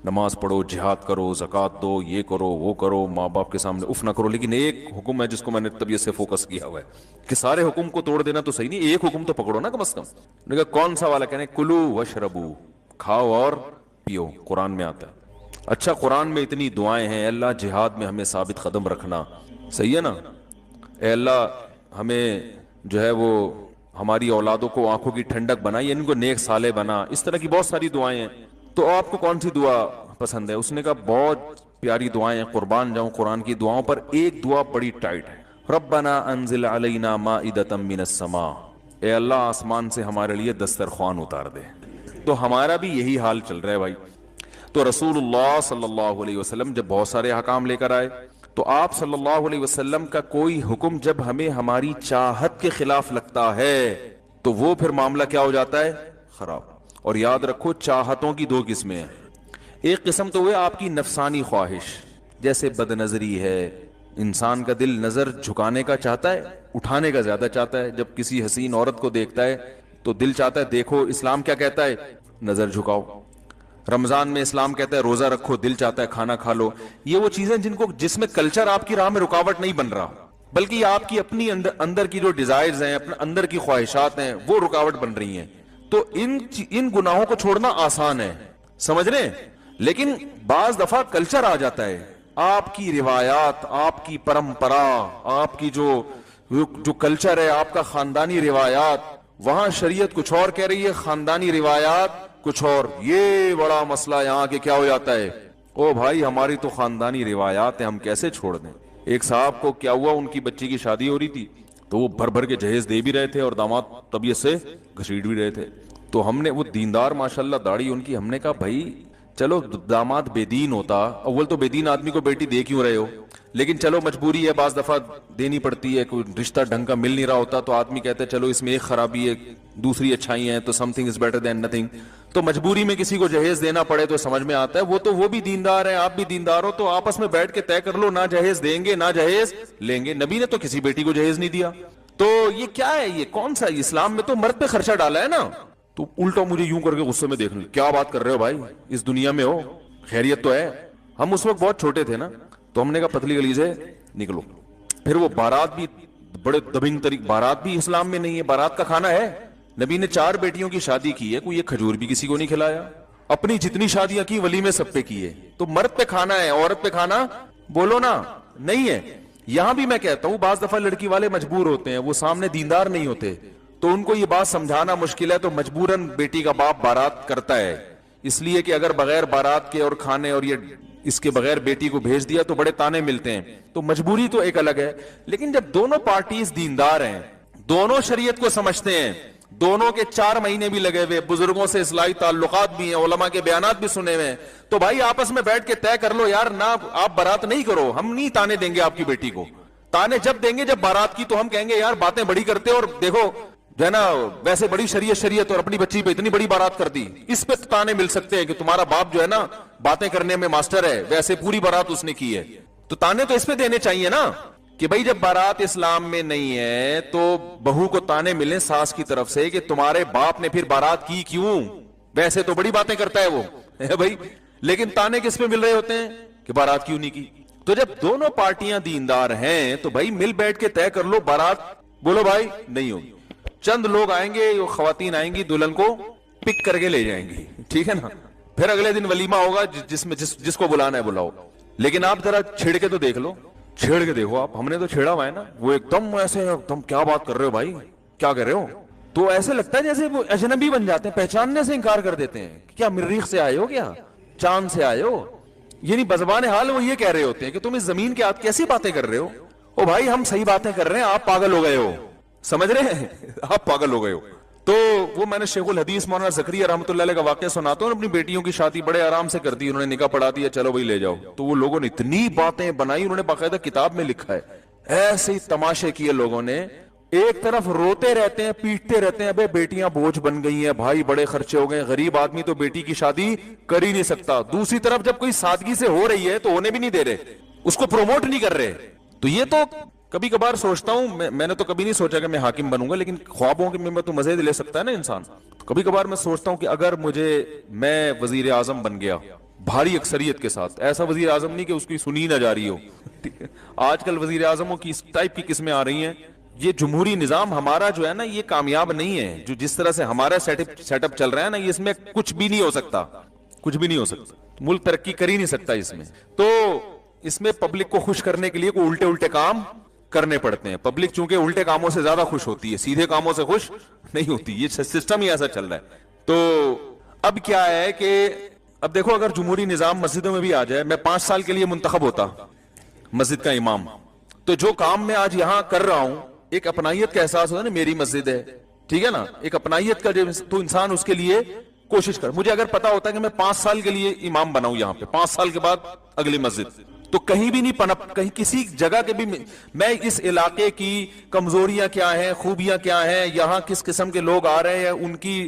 نماز پڑھو، جہاد کرو، زکوٰۃ دو، یہ کرو وہ کرو، ماں باپ کے سامنے اف نہ کرو. لیکن ایک حکم ہے جس کو میں نے طبیعت سے فوکس کیا ہوا ہے کہ سارے حکم کو توڑ دینا تو صحیح نہیں، ایک حکم تو پکڑو نا کم از کم. نے کہا کون سا والا؟ کہنے کلو وشربو، کھاؤ اور پیو، قرآن میں آتا ہے. اچھا قرآن میں اتنی دعائیں ہیں، اللہ جہاد میں ہمیں ثابت قدم رکھنا، صحیح ہے نا. اے اللہ ہمیں جو ہے وہ ہماری اولادوں کو آنکھوں کی ٹھنڈک بنائی، ان کو نیک صالح بنا. اس طرح کی بہت ساری دعائیں ہیں. تو آپ کو کون سی دعا پسند ہے؟ اس نے کہا بہت پیاری دعائیں ہیں، قربان جاؤں قرآن کی دعاؤں پر ایک دعا بڑی ٹائٹ ہے، ربنا انزل علینا مائدۃ من السماء، اے اللہ آسمان سے ہمارے لیے دسترخوان اتار دے. تو ہمارا بھی یہی حال چل رہا ہے بھائی. تو رسول اللہ صلی اللہ علیہ وسلم جب بہت سارے احکام لے کر آئے تو آپ صلی اللہ علیہ وسلم کا کوئی حکم جب ہمیں ہماری چاہت کے خلاف لگتا ہے تو وہ پھر معاملہ کیا ہو جاتا ہے؟ خراب. اور یاد رکھو چاہتوں کی دو قسمیں ہیں. ایک قسم تو وہ آپ کی نفسانی خواہش, جیسے بد نظری ہے, انسان کا دل نظر جھکانے کا چاہتا ہے, اٹھانے کا زیادہ چاہتا ہے. جب کسی حسین عورت کو دیکھتا ہے تو دل چاہتا ہے, دیکھو اسلام کیا کہتا ہے, نظر جھکاؤ. رمضان میں اسلام کہتا ہے روزہ رکھو, دل چاہتا ہے کھانا کھا لو. یہ وہ چیزیں جس میں کلچر آپ کی راہ میں رکاوٹ نہیں بن رہا, بلکہ یہ آپ کی اپنی اندر کی جو ڈیزائرز ہیں, اپنے اندر کی خواہشات ہیں, وہ رکاوٹ بن رہی ہیں. تو ان گناہوں کو چھوڑنا آسان ہے, سمجھ رہے ہیں, لیکن بعض دفعہ کلچر آ جاتا ہے, آپ کی روایات, آپ کی پرمپرا, آپ کی جو کلچر ہے, آپ کا خاندانی روایات, وہاں شریعت کچھ اور کہہ رہی ہے, خاندانی روایات کچھ اور. یہ بڑا مسئلہ یہاں کہ کیا ہو جاتا ہے, او بھائی ہماری تو خاندانی روایات ہیں, ہم کیسے چھوڑ دیں. ایک صاحب کو کیا ہوا, ان کی بچی کی شادی ہو رہی تھی تو وہ بھر بھر کے جہیز دے بھی رہے تھے اور داماد طبیعت سے گھسیٹ بھی رہے تھے. تو ہم نے, وہ دیندار ماشاءاللہ داڑھی ان کی, ہم نے کہا بھائی چلو داماد بے دین ہوتا, اول تو بے دین آدمی کو بیٹی دے کیوں رہے ہو, لیکن چلو مجبوری ہے, بعض دفعہ دینی پڑتی ہے, کوئی رشتہ ڈھنگ کا مل نہیں رہا ہوتا تو آدمی کہتا ہے چلو اس میں ایک خرابی ہے دوسری اچھائی ہے, تو some thing is better than nothing. تو مجبوری میں کسی کو جہیز دینا پڑے تو سمجھ میں آتا ہے, وہ بھی دیندار ہیں, آپ بھی دیندار ہو, تو آپس میں بیٹھ کے طے کر لو, نہ جہیز دیں گے نہ جہیز لیں گے. نبی نے تو کسی بیٹی کو جہیز نہیں دیا. تو یہ کیا ہے, یہ کون سا, اسلام میں تو مرد پہ خرچہ ڈالا ہے نا. تو الٹا مجھے یوں کر کے غصے میں دیکھ لیں, کیا بات کر رہے ہو بھائی, اس دنیا میں ہو, خیریت تو ہے. ہم اس وقت بہت چھوٹے تھے نا, تو ہم نے کہا پتلی گلی سے نکلو. پھر وہ بارات بھی بڑے دبنگ طریقے, بارات بھی اسلام میں نہیں ہے, بارات کا کھانا ہے. نبی نے 4 بیٹیوں کی شادی کی ہے, کوئی ایک کھجور بھی کسی کو نہیں کھلایا. اپنی جتنی شادیاں کی ولیمے سب پہ کیے. تو مرد پہ کھانا ہے, عورت پہ کھانا بولو نا نہیں ہے. یہاں بھی میں کہتا ہوں بعض دفعہ لڑکی والے مجبور ہوتے ہیں, وہ سامنے دیندار نہیں ہوتے, تو ان کو یہ بات سمجھانا مشکل ہے, تو مجبوراً بیٹی کا باپ بارات کرتا ہے, اس لیے کہ اگر بغیر بارات کے اور کھانے اور یہ اس کے بغیر بیٹی کو بھیج دیا تو بڑے تانے ملتے ہیں. تو مجبوری تو ایک الگ ہے, لیکن جب دونوں پارٹیز دیندار ہیں, دونوں شریعت کو سمجھتے ہیں, دونوں کے 4 مہینے بھی لگے ہوئے, بزرگوں سے اصلاحی تعلقات بھی ہیں, علماء کے بیانات بھی سنے ہوئے ہیں, تو بھائی آپس میں بیٹھ کے طے کر لو, یار نہ آپ بارات نہیں کرو, ہم نہیں تانے دیں گے آپ کی بیٹی کو. تانے جب دیں گے جب بارات کی, تو ہم کہیں گے یار باتیں بڑی کرتے, اور دیکھو جو ہے نا ویسے بڑی شریعت اور اپنی بچی پہ اتنی بڑی بارات کر دی. اس پہ تانے مل سکتے ہیں کہ تمہارا باپ جو ہے نا باتیں کرنے میں ماسٹر ہے, ویسے پوری بارات اس نے کی ہے. تو تانے تو اس پہ دینے چاہیے نا, کہ بھائی جب بارات اسلام میں نہیں ہے تو بہو کو تانے ملیں ساس کی طرف سے کہ تمہارے باپ نے پھر بارات کی کیوں, ویسے تو بڑی باتیں کرتا ہے وہ بھائی, لیکن تانے کس پہ مل رہے ہوتے ہیں کہ بارات کیوں نہیں کی. تو جب دونوں پارٹیاں دیندار ہیں تو بھائی مل بیٹھ کے طے کر لو, بارات بولو بھائی نہیں ہوگی. چند لوگ آئیں گے, خواتین آئیں گی, دلہن کو پک کر کے لے جائیں گی, ٹھیک ہے نا, پھر اگلے دن ولیمہ ہوگا جس کو بلانا ہے بلاؤ. لیکن آپ ذرا چھیڑ کے تو دیکھ لو, چھیڑ کے دیکھو آپ, ہم نے تو چھیڑا ہوا ہے نا, وہ ایک دم ایسے ایک دم کیا بات کر رہے ہو بھائی, کیا کر رہے ہو, تو ایسے لگتا ہے جیسے وہ اجنبی بن جاتے ہیں, پہچاننے سے انکار کر دیتے ہیں, کیا مریخ سے آئے ہو, کیا چاند سے آئے ہو. یعنی بزبان حال وہ یہ کہہ رہے ہوتے ہیں کہ تم اس زمین کے کیسی باتیں کر رہے ہو. او بھائی ہم صحیح باتیں کر رہے ہیں, آپ پاگل ہو گئے ہو, سمجھ رہے ہیں, آپ پاگل ہو گئے ہو. تو وہ میں نے شیخ الحدیث مولانا زکریا رحمۃ اللہ علیہ کا واقعہ سناتا ہوں, اپنی بیٹیوں کی شادی بڑے آرام سے کر دی, انہوں نے نکاح پڑھا دیا, چلو بھائی لے جاؤ. تو وہ لوگوں نے اتنی باتیں بنائی, انہوں نے باقاعدہ کتاب میں لکھا ہے, ایسے ہی تماشے کیے لوگوں نے. ایک طرف روتے رہتے ہیں, پیٹتے رہتے ہیں, ابے بیٹیاں بوجھ بن گئی ہیں بھائی, بڑے خرچے ہو گئے, غریب آدمی تو بیٹی کی شادی کر ہی نہیں سکتا. دوسری طرف جب کوئی سادگی سے ہو رہی ہے تو ہونے بھی نہیں دے رہے, اس کو پروموٹ نہیں کر رہے. تو یہ تو کبھی کبھار سوچتا ہوں, میں نے تو کبھی نہیں سوچا کہ میں حاکم بنوں گا, لیکن خوابوں کے میں تو مزے لے سکتا ہے نا انسان. کبھی کبھار میں سوچتا ہوں کہ اگر میں وزیر اعظم بن گیا بھاری اکثریت کے ساتھ, ایسا وزیر اعظم نہیں کہ اس کی سنی نہ جا رہی ہو. آج کل وزیر اعظموں کی اس ٹائپ کی قسمیں آ رہی ہیں. یہ جمہوری نظام ہمارا جو ہے نا یہ کامیاب نہیں ہے, جو جس طرح سے ہمارا سیٹ اپ چل رہا ہے نا, اس میں کچھ بھی نہیں ہو سکتا, کچھ بھی نہیں ہو سکتا. ملک ترقی کر ہی نہیں سکتا اس میں. تو اس میں پبلک کو خوش کرنے کے لیے کوئی الٹے کام کرنے پڑتے ہیں. پبلک چونکہ الٹے کاموں سے زیادہ خوش ہوتی ہے, سیدھے کاموں سے خوش نہیں ہوتی. یہ سسٹم ہی ایسا چل رہا ہے. تو اب کیا ہے کہ اب دیکھو, اگر جمہوری نظام مسجدوں میں بھی آ جائے, میں 5 سال کے لیے منتخب ہوتا مسجد کا امام, تو جو کام میں آج یہاں کر رہا ہوں, ایک اپنائیت کا احساس ہوتا ہے نا, میری مسجد ہے, ٹھیک ہے نا, ایک اپنائیت کا تو انسان اس کے لیے کوشش کر. مجھے اگر پتا ہوتا ہے کہ میں 5 سال کے لیے امام بناؤں یہاں پہ, 5 سال کے بعد اگلی مسجد, تو کہیں بھی نہیں پنپ, کہیں کسی جگہ کے بھی میں اس علاقے کی کمزوریاں کیا ہیں, خوبیاں کیا ہیں, یہاں کس قسم کے لوگ آ رہے ہیں, ان کی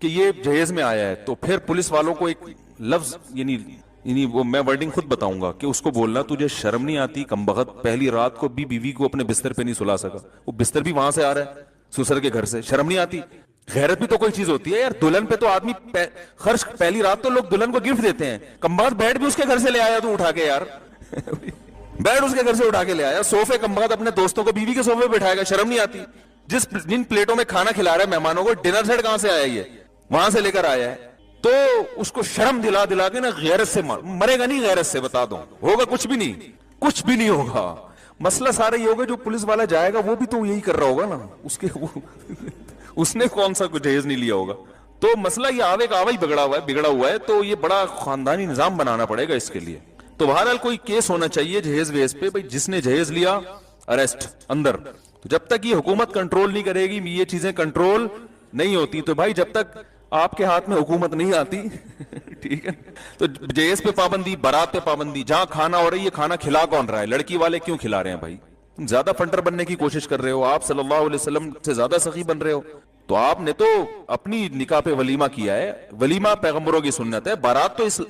کہ یہ جہیز میں آیا ہے, تو پھر پولیس والوں کو ایک لفظ یعنی وہ میں ورڈنگ خود بتاؤں گا کہ اس کو بولنا تجھے شرم نہیں آتی کمبخت, پہلی رات کو بھی بیوی کو اپنے بستر پہ نہیں سلا سکا, وہ بستر بھی وہاں سے آ رہا ہے سسر کے گھر سے, شرم نہیں آتی؟ غیرت بھی تو کوئی چیز ہوتی ہے یار. دلہن پہ تو آدمی خرچ, پہلی رات تو لوگ دلہن کو گفٹ دیتے ہیں, کمبخت بیڈ بھی اس کے گھر سے لے آیا تو اٹھا کے, یار بیڈ اس کے گھر سے اٹھا کے لے آیا, سوفے کمبخت اپنے دوستوں کو بیوی کے سوفے پہ بٹھائے گا, شرم نہیں آتی؟ جن پلیٹوں میں کھانا کھلا رہا ہے مہمانوں کو, ڈنر سیٹ کہاں سے آیا, یہ وہاں سے لے کر آیا ہے, تو اس کو شرم دلا دلا کے نا غیرت سے مرے گا نہیں, غیرت سے بتا دو ہوگا کچھ بھی نہیں, کچھ بھی نہیں ہوگا. مسئلہ سارا یہ ہوگا جو پولیس والا جائے گا وہ بھی تو یہی کر رہا ہوگا نا, اس نے کون سا جہیز نہیں لیا ہوگا. تو مسئلہ یہ آوے کا آوے بگڑا ہوا ہے, تو یہ بڑا خاندانی نظام بنانا پڑے گا اس کے لیے. تو بہرحال کوئی کیس ہونا چاہیے جہیز ویز پہ, بھائی جس نے جہیز لیا اریسٹ اندر. تو جب تک یہ حکومت کنٹرول نہیں کرے گی, یہ چیزیں کنٹرول نہیں ہوتی, تو بھائی جب تک آپ کے ہاتھ میں حکومت نہیں آتی ٹھیک ہے, تو جہیز پہ پابندی, بارات پہ پابندی, جہاں کھانا ہو رہی ہے کھانا کھلا کون رہا ہے, لڑکی والے کیوں کھلا رہے ہیں بھائی؟ تم زیادہ فنڈر بننے کی کوشش کر رہے ہو, آپ صلی اللہ علیہ وسلم سے زیادہ سخی بن رہے ہو. تو آپ نے تو اپنی نکاح پہ ولیمہ کیا ہے, ولیمہ پیغمبروں کی سنت ہے, بارات تو اس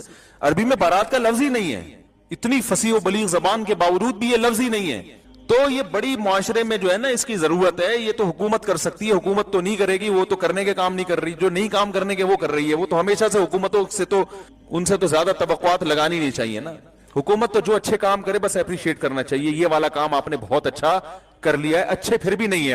عربی میں بارات کا لفظ ہی نہیں ہے, اتنی فصیح و بلیغ زبان کے باوجود بھی یہ لفظ ہی نہیں ہے. تو یہ بڑی معاشرے میں جو ہے نا اس کی ضرورت ہے, یہ تو حکومت کر سکتی ہے, حکومت تو نہیں کرے گی, وہ تو کرنے کے کام نہیں کر رہی, جو نہیں کام کرنے کے وہ کر رہی ہے. وہ تو ہمیشہ سے حکومتوں سے تو ان سے تو زیادہ توقعات لگانی نہیں چاہیے نا. حکومت تو جو اچھے کام کرے بس اپریشیٹ کرنا چاہیے, یہ والا کام آپ نے بہت اچھا کر لیا ہے, اچھے پھر بھی نہیں ہے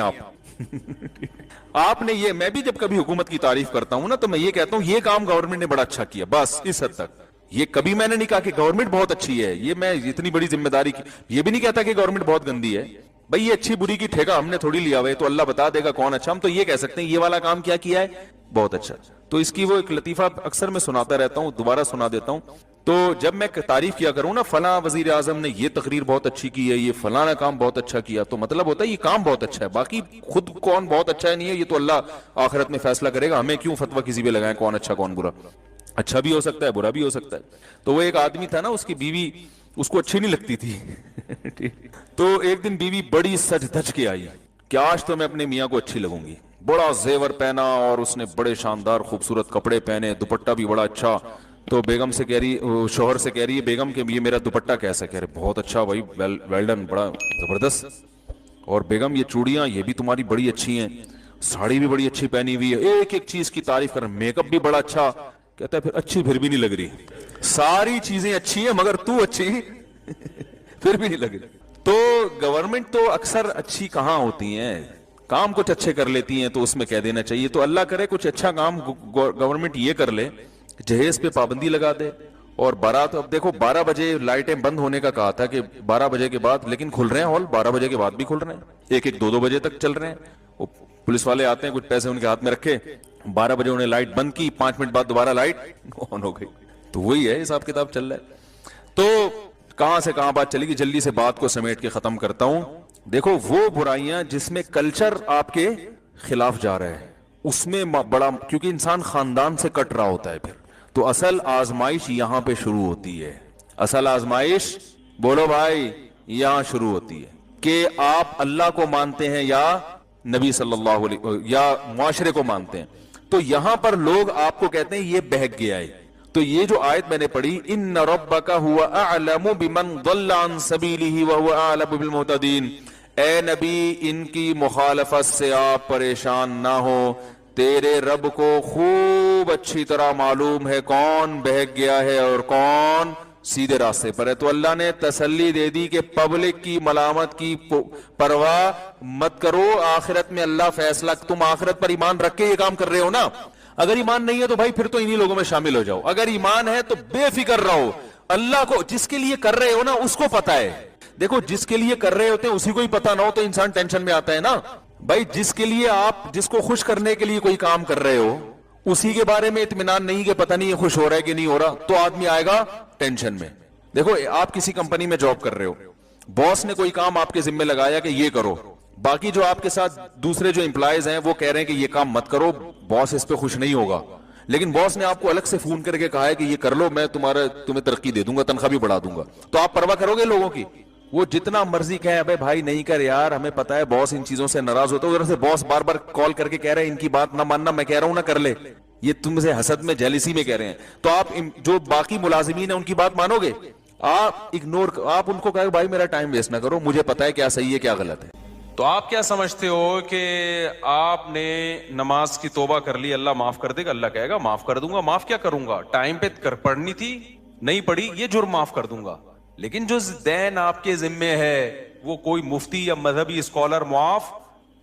آپ نے یہ, میں بھی جب کبھی حکومت کی تعریف کرتا ہوں نا تو میں یہ کہتا ہوں یہ کام گورنمنٹ نے بڑا اچھا کیا, بس اس حد تک. یہ کبھی میں نے نہیں کہا کہ گورنمنٹ بہت اچھی ہے, یہ میں اتنی بڑی ذمہ داری کی, یہ بھی نہیں کہتا کہ گورنمنٹ بہت گندی ہے. بھئی یہ اچھی بری کی ٹھیکہ ہم نے تھوڑی لیا ہوئے, تو اللہ بتا دے گا کون اچھا. ہم تو یہ کہہ سکتے ہیں یہ والا کام کیا کیا ہے, بہت اچھا. تو اس کی وہ ایک لطیفہ اکثر میں سناتا رہتا ہوں, دوبارہ سنا دیتا ہوں. تو جب میں تعریف کیا کروں نا, فلاں وزیر اعظم نے یہ تقریر بہت اچھی کی ہے, یہ فلاں کام بہت اچھا کیا, تو مطلب ہوتا ہے یہ کام بہت اچھا ہے. باقی خود کون بہت اچھا ہے نہیں ہے یہ تو اللہ آخرت میں فیصلہ کرے گا, ہمیں کیوں فتویٰ کسی پہ لگائیں کون اچھا کون برا. اچھا بھی ہو سکتا ہے, برا بھی ہو سکتا ہے. تو وہ ایک آدمی تھا نا, اس کی بیوی اس کو اچھی نہیں لگتی تھی تو ایک دن بیوی بڑی سج دھج کے آئی کہ آج تو میں اپنے میاں کو اچھی لگوں گی. بڑا زیور پہنا اور اس نے بڑے شاندار خوبصورت کپڑے پہنے, دوپٹہ بھی بڑا اچھا. تو بیگم سے کہہ رہی, شوہر سے کہہ رہی ہے بیگم کہ یہ میرا دوپٹہ کیسا, کہہ رہے بہت اچھا بھائی, ویل ڈن, بڑا زبردست. اور بیگم یہ چوڑیاں یہ بھی تمہاری بڑی اچھی ہیں, ساڑی بھی بڑی اچھی پہنی ہوئی ہے, ایک ایک چیز کی تعریف کر, میک اپ بھی بڑا اچھا. کہتا ہے پھر اچھی پھر بھی نہیں لگ رہی, ساری چیزیں اچھی ہیں مگر تو اچھی پھر بھی نہیں لگ رہی. تو گورنمنٹ تو اکثر اچھی کہاں ہوتی ہیں, کام کچھ اچھے کر لیتی ہیں تو اس میں کہہ دینا چاہیے. تو اللہ کرے کچھ اچھا کام گورنمنٹ یہ کر لے, جہیز پہ پابندی لگا دے. اور بارات, اب دیکھو 12 بجے لائٹیں بند ہونے کا کہا تھا کہ 12 بجے کے بعد, لیکن کھل رہے ہیں ہال, 12 بجے کے بعد بھی کھل رہے ہیں, 1-2 بجے تک چل رہے ہیں. وہ پولیس والے آتے ہیں, کچھ پیسے ان کے ہاتھ میں رکھے, 12 بجے انہیں لائٹ بند کی, 5 منٹ بعد دوبارہ لائٹ آن ہو گئی. تو وہی ہے حساب کتاب چل رہا ہے. تو کہاں سے کہاں بات چلے گی, جلدی سے بات کو سمیٹ کے ختم کرتا ہوں. دیکھو وہ برائیاں جس میں کلچر آپ کے خلاف جا رہا ہے, اس میں بڑا, کیونکہ انسان خاندان سے کٹ رہا ہوتا ہے پھر. تو اصل آزمائش یہاں پہ شروع ہوتی ہے, اصل آزمائش بولو بھائی یہاں شروع ہوتی ہے کہ آپ اللہ کو مانتے ہیں یا نبی صلی اللہ علیہ یا معاشرے کو مانتے ہیں. تو یہاں پر لوگ آپ کو کہتے ہیں یہ بہک گیا ہے. تو یہ جو آیت میں نے پڑھی, ان ربک هو اعلم بمن ضل عن سبیلہ وهو اعلم بالمہتدین, اے نبی ان کی مخالفت سے آپ پریشان نہ ہو, تیرے رب کو خوب اچھی طرح معلوم ہے کون بہک گیا ہے اور کون سیدھے راستے پر ہے. تو اللہ نے تسلی دے دی کہ پبلک کی ملامت کی پرواہ مت کرو, آخرت میں اللہ فیصلہ, تم آخرت پر ایمان رکھ کے یہ کام کر رہے ہو نا. اگر ایمان نہیں ہے تو بھائی پھر تو انہی لوگوں میں شامل ہو جاؤ. اگر ایمان ہے تو بے فکر رہو, اللہ کو جس کے لیے کر رہے ہو نا اس کو پتا ہے. دیکھو جس کے لیے کر رہے ہوتے ہیں اسی کو ہی پتا نہ ہو تو انسان ٹینشن میں آتا ہے نا. بھائی جس کے لیے آپ, جس کو خوش کرنے کے لیے کوئی کام کر رہے ہو, اسی کے بارے میں اطمینان نہیں کہ پتہ نہیں یہ خوش ہو رہا ہے کہ نہیں ہو رہا, تو آدمی آئے گا ٹینشن میں. دیکھو آپ کسی کمپنی میں جاب کر رہے ہو, باس نے کوئی کام آپ کے ذمہ لگایا کہ یہ کرو, باقی جو آپ کے ساتھ دوسرے جو امپلائیز ہیں وہ کہہ رہے ہیں کہ یہ کام مت کرو, باس اس پہ خوش نہیں ہوگا. لیکن باس نے آپ کو الگ سے فون کر کے کہا ہے کہ یہ کر لو, میں تمہیں ترقی دے دوں گا, تنخواہ بھی بڑھا دوں گا, تو آپ پرواہ کرو گے لوگوں کی؟ وہ جتنا مرضی کہیں ابے بھائی نہیں کر یار, ہمیں پتا ہے باس ان چیزوں سے ناراض ہوتا ہے, ادھر سے باس بار بار کال کر کے کہہ رہے ہیں ان کی بات نہ ماننا, میں کہہ رہا ہوں نہ کر لے, یہ تم سے حسد میں جیلسی میں کہہ رہے ہیں. تو آپ جو باقی ملازمین ہیں ان کی بات مانو گے؟ آپ اگنور، آپ ان کو کہے بھائی میرا ٹائم ویسٹ نہ کرو، مجھے پتا ہے کیا صحیح ہے کیا غلط ہے. تو آپ کیا سمجھتے ہو کہ آپ نے نماز کی توبہ کر لی اللہ معاف کر دے گا؟ اللہ کہے گا معاف کر دوں گا. معاف کیا کروں گا؟ ٹائم پہ پڑھنی تھی نہیں پڑھی، یہ جرم معاف کر دوں گا. لیکن جو دین آپ کے ذمے ہے وہ کوئی مفتی یا مذہبی اسکالر معاف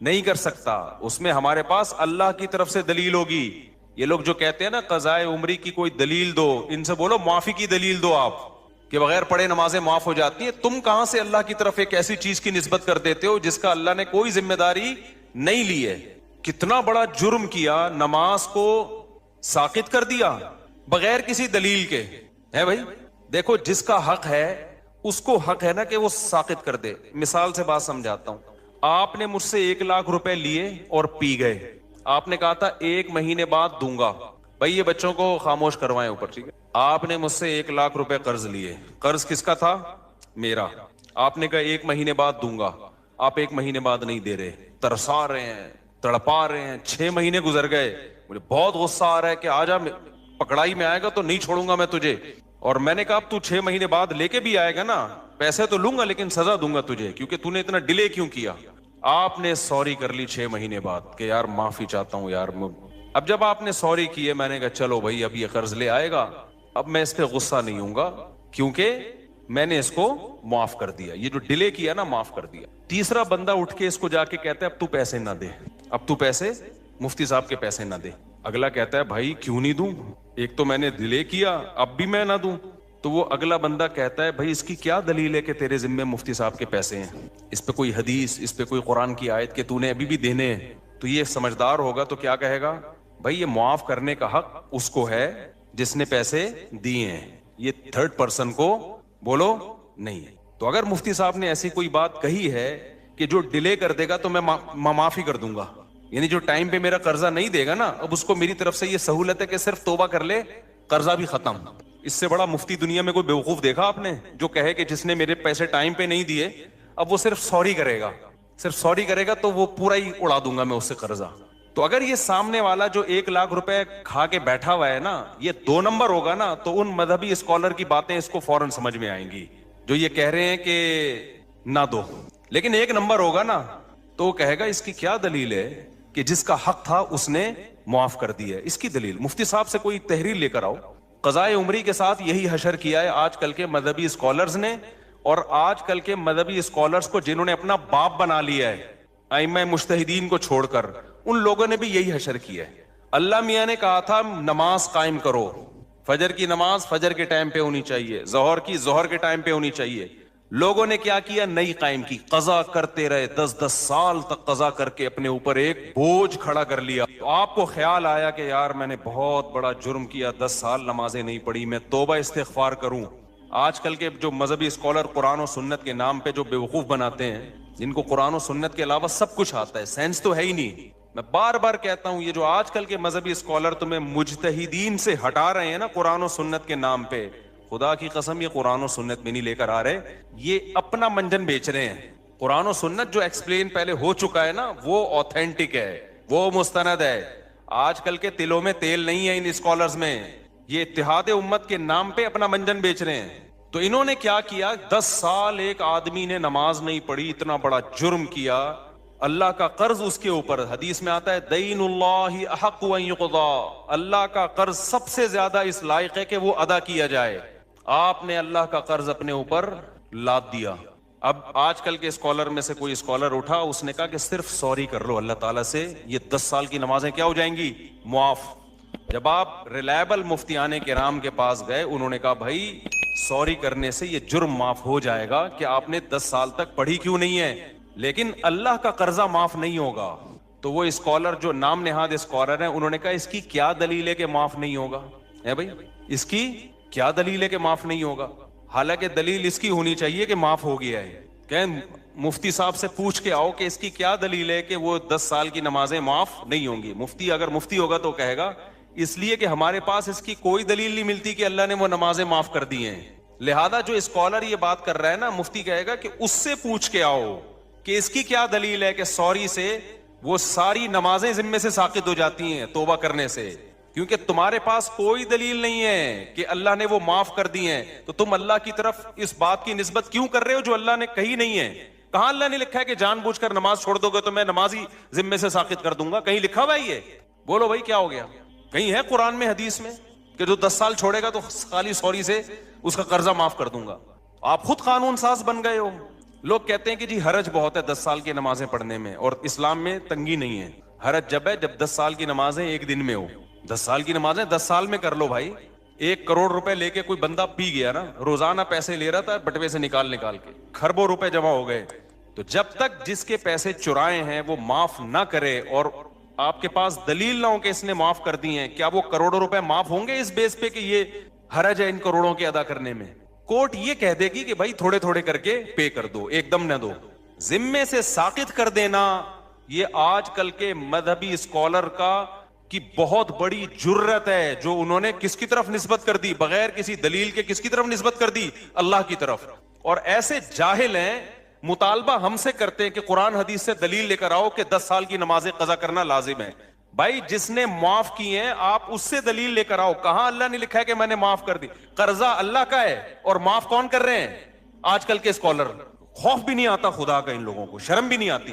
نہیں کر سکتا. اس میں ہمارے پاس اللہ کی طرف سے دلیل ہوگی. یہ لوگ جو کہتے ہیں نا قضائے عمری کی کوئی دلیل دو، ان سے بولو معافی کی دلیل دو آپ، کہ بغیر پڑھے نمازیں معاف ہو جاتی ہیں. تم کہاں سے اللہ کی طرف ایک ایسی چیز کی نسبت کر دیتے ہو جس کا اللہ نے کوئی ذمہ داری نہیں لی ہے؟ کتنا بڑا جرم کیا، نماز کو ساقط کر دیا بغیر کسی دلیل کے. ہے بھائی دیکھو، جس کا حق ہے اس کو حق ہے نا کہ وہ ساقط کر دے. مثال سے بات سمجھاتا ہوں. آپ نے مجھ سے 1,00,000 روپے لیے اور پی گئے. آپ نے کہا تھا 1 مہینے بعد دوں گا. بھائی یہ بچوں کو خاموش کروائیں اوپر، ٹھیک ہے؟ آپ نے مجھ سے 1,00,000 روپے قرض لیے. قرض کس کا تھا؟ میرا. آپ نے کہا 1 مہینے بعد دوں گا. آپ 1 مہینے بعد نہیں دے رہے، ترسا رہے ہیں، تڑپا رہے ہیں. 6 مہینے گزر گئے. مجھے بہت غصہ آ رہا ہے کہ آجا، پکڑائی میں آئے گا تو نہیں چھوڑوں گا میں تجھے. اور میں نے کہا اب تو 6 مہینے بعد لے کے بھی آئے گا نا، پیسے تو لوں گا لیکن سزا دوں گا تجھے، کیونکہ تو نے اتنا ڈیلے کیوں کیا. آپ نے سوری کر لی 6 مہینے بعد کہ یار معافی چاہتا ہوں یار. اب جب آپ نے سوری کی ہے، میں نے کہا چلو بھائی اب یہ قرض لے آئے گا، اب میں اس پہ غصہ نہیں ہوں گا کیونکہ میں نے اس کو معاف کر دیا. یہ جو ڈیلے کیا نا معاف کر دیا. تیسرا بندہ اٹھ کے اس کو جا کے کہتا ہے اب تو پیسے نہ دے، اب تو پیسے مفتی صاحب کے پیسے نہ دے. اگلا کہتا ہے بھائی کیوں نہیں دوں، ایک تو میں نے ڈیلے کیا اب بھی میں نہ دوں. تو وہ اگلا بندہ کہتا ہے بھائی اس کی کیا دلیل ہے کہ تیرے ذمے مفتی صاحب کے پیسے ہیں؟ اس پہ کوئی حدیث، اس پہ کوئی قرآن کی آیت کہ تو نے ابھی بھی دینے ہیں؟ تو یہ سمجھدار ہوگا تو کیا کہے گا؟ بھائی یہ معاف کرنے کا حق اس کو ہے جس نے پیسے دیے ہیں، یہ تھرڈ پرسن کو بولو نہیں. تو اگر مفتی صاحب نے ایسی کوئی بات کہی ہے کہ جو ڈیلے کر دے گا تو میں معافی کر دوں گا، یعنی جو ٹائم پہ میرا قرضہ نہیں دے گا نا، اب اس کو میری طرف سے یہ سہولت ہے کہ صرف توبہ کر لے، قرضہ بھی ختم. اس سے بڑا مفتی دنیا میں کوئی بیوقوف دیکھا آپ نے جو کہے کہ جس نے میرے پیسے ٹائم پہ نہیں دیے اب وہ صرف سوری کرے گا، صرف سوری کرے گا تو وہ پورا ہی اڑا دوں گا میں اس سے قرضہ. تو اگر یہ سامنے والا جو 1,00,000 روپے کھا کے بیٹھا ہوا ہے نا یہ 2 نمبر ہوگا نا، تو ان مذہبی اسکالر کی باتیں اس کو فوراً سمجھ میں آئیں گی جو یہ کہہ رہے ہیں کہ نہ دو. لیکن 1 نمبر ہوگا نا تو وہ کہے گا اس کی کیا دلیل ہے کہ جس کا حق تھا اس نے معاف کر دیا. اس کی دلیل مفتی صاحب سے کوئی تحریر لے کر آؤ. قضائے عمری کے ساتھ یہی حشر کیا ہے آج کل کے مذہبی اسکالرز نے، اور آج کل کے مذہبی اسکالرز کو جنہوں نے اپنا باپ بنا لیا ہے ائمہ مجتہدین کو چھوڑ کر، ان لوگوں نے بھی یہی حشر کیا ہے. اللہ میاں نے کہا تھا نماز قائم کرو، فجر کی نماز فجر کے ٹائم پہ ہونی چاہیے، ظہر کی ظہر کے ٹائم پہ ہونی چاہیے. لوگوں نے کیا کیا؟ نہیں قائم کی، قضا کرتے رہے، 10 سال تک قضا کر کے اپنے اوپر ایک بوجھ کھڑا کر لیا. تو آپ کو خیال آیا کہ یار میں نے بہت بڑا جرم کیا، 10 سال نمازیں نہیں پڑھی، میں توبہ استغفار کروں. آج کل کے جو مذہبی اسکالر قرآن و سنت کے نام پہ جو بیوقوف بناتے ہیں، جن کو قرآن و سنت کے علاوہ سب کچھ آتا ہے، سینس تو ہے ہی نہیں. میں بار بار کہتا ہوں یہ جو آج کل کے مذہبی اسکالر تمہیں مجتہدین سے ہٹا رہے ہیں نا قرآن و سنت کے نام پہ، خدا کی قسم یہ قرآن و سنت میں نہیں لے کر آ رہے، یہ اپنا منجن بیچ رہے ہیں. قرآن و سنت جو ایکسپلین پہلے ہو چکا ہے نا وہ اوتھینٹک ہے، وہ مستند ہے. آج کل کے تلوں میں تیل نہیں ہے ان اسکالرز میں، یہ اتحاد امت کے نام پہ اپنا منجن بیچ رہے ہیں. تو انہوں نے کیا کیا؟ 10 سال ایک آدمی نے نماز نہیں پڑھی، اتنا بڑا جرم کیا، اللہ کا قرض اس کے اوپر. حدیث میں آتا ہے دین اللہ احق ان یقضا، اللہ کا قرض سب سے زیادہ اس لائق ہے کہ وہ ادا کیا جائے. آپ نے اللہ کا قرض اپنے اوپر لاد دیا. اب آج کل کے اسکالر میں سے کوئی اسکالر اٹھا، اس نے کہا کہ صرف سوری کر لو اللہ تعالیٰ سے، یہ 10 سال کی نمازیں کیا ہو جائیں گی؟ معاف. جب آپ ریلائبل مفتیان کرام کے پاس گئے، انہوں نے کہا بھائی سوری کرنے سے یہ جرم معاف ہو جائے گا کہ آپ نے 10 سال تک پڑھی کیوں نہیں ہے، لیکن اللہ کا قرضہ معاف نہیں ہوگا. تو وہ اسکالر جو نام نہاد اسکالر ہیں انہوں نے کہا اس کی کیا دلیل ہے کہ معاف نہیں ہوگا؟ ہے بھائی اس کی کیا دلیل ہے کہ معاف نہیں ہوگا؟ حالانکہ دلیل اس کی ہونی چاہیے کہ معاف ہو گیا ہے. کہ مفتی صاحب سے پوچھ کے آؤ کہ اس کی کیا دلیل ہے کہ وہ 10 سال کی نمازیں معاف نہیں ہوں گی. مفتی اگر مفتی ہوگا تو کہے گا اس لیے کہ ہمارے پاس اس کی کوئی دلیل نہیں ملتی کہ اللہ نے وہ نمازیں معاف کر دی ہیں. لہذا جو اسکالر یہ بات کر رہا ہے نا، مفتی کہے گا کہ اس سے پوچھ کے آؤ کہ اس کی کیا دلیل ہے کہ سوری سے وہ ساری نمازیں ذمے سے ساقط ہو جاتی ہیں توبہ کرنے سے. کیونکہ تمہارے پاس کوئی دلیل نہیں ہے کہ اللہ نے وہ معاف کر دی ہیں, تو تم اللہ کی طرف اس بات کی نسبت کیوں کر رہے ہو جو اللہ نے کہی نہیں ہے؟ کہاں اللہ نے لکھا ہے کہ جان بوجھ کر نماز چھوڑ دو گے تو میں نمازی ذمے سے ساقط کر دوں گا؟ کہیں لکھا ہوا ہی ہے؟ بولو بھائی کیا ہو گیا؟ کہیں ہے قرآن میں حدیث میں کہ جو 10 سال چھوڑے گا تو خالی سوری سے اس کا قرضہ معاف کر دوں گا؟ آپ خود قانون ساز بن گئے ہو. لوگ کہتے ہیں کہ جی حرج بہت ہے 10 سال کی نمازیں پڑھنے میں, اور اسلام میں تنگی نہیں ہے. حرج جب ہے جب 10 سال کی نمازیں ایک دن میں ہو. 10 سال کی نمازیں 10 سال میں کر لو بھائی. 1 کروڑ روپے لے کے کوئی بندہ پی گیا نا, روزانہ پیسے لے رہا تھا بٹوے سے نکال کے, کھربوں روپے جمع ہو گئے. تو جب تک جس کے پیسے چرائے ہیں وہ معاف نہ کرے اور آپ کے پاس دلیل نہ ہو کہ اس نے معاف کر دی ہیں, کیا وہ کروڑوں روپے معاف ہوں گے اس بیس پہ کہ یہ حرج ہے ان کروڑوں کے ادا کرنے میں؟ کورٹ یہ کہہ دے گی کہ بھائی تھوڑے تھوڑے کر کے پے کر دو, ایک دم نہ دو. ذمے سے ساقط کر دینا یہ آج کل کے مذہبی اسکالر کی بہت بڑی جرت ہے, جو انہوں نے کس کی طرف نسبت کر دی بغیر کسی دلیل کے؟ کس کی طرف نسبت کر دی؟ اللہ کی طرف. اور ایسے جاہل ہیں, مطالبہ ہم سے کرتے ہیں کہ قرآن حدیث سے دلیل لے کر آؤ کہ 10 سال کی نمازیں قضا کرنا لازم ہے. بھائی جس نے معاف کی ہیں آپ اس سے دلیل لے کر آؤ. کہاں اللہ نے لکھا ہے کہ میں نے معاف کر دی؟ قرضہ اللہ کا ہے اور معاف کون کر رہے ہیں؟ آج کل کے اسکالر. خوف بھی نہیں آتا خدا کا ان لوگوں کو, شرم بھی نہیں آتی.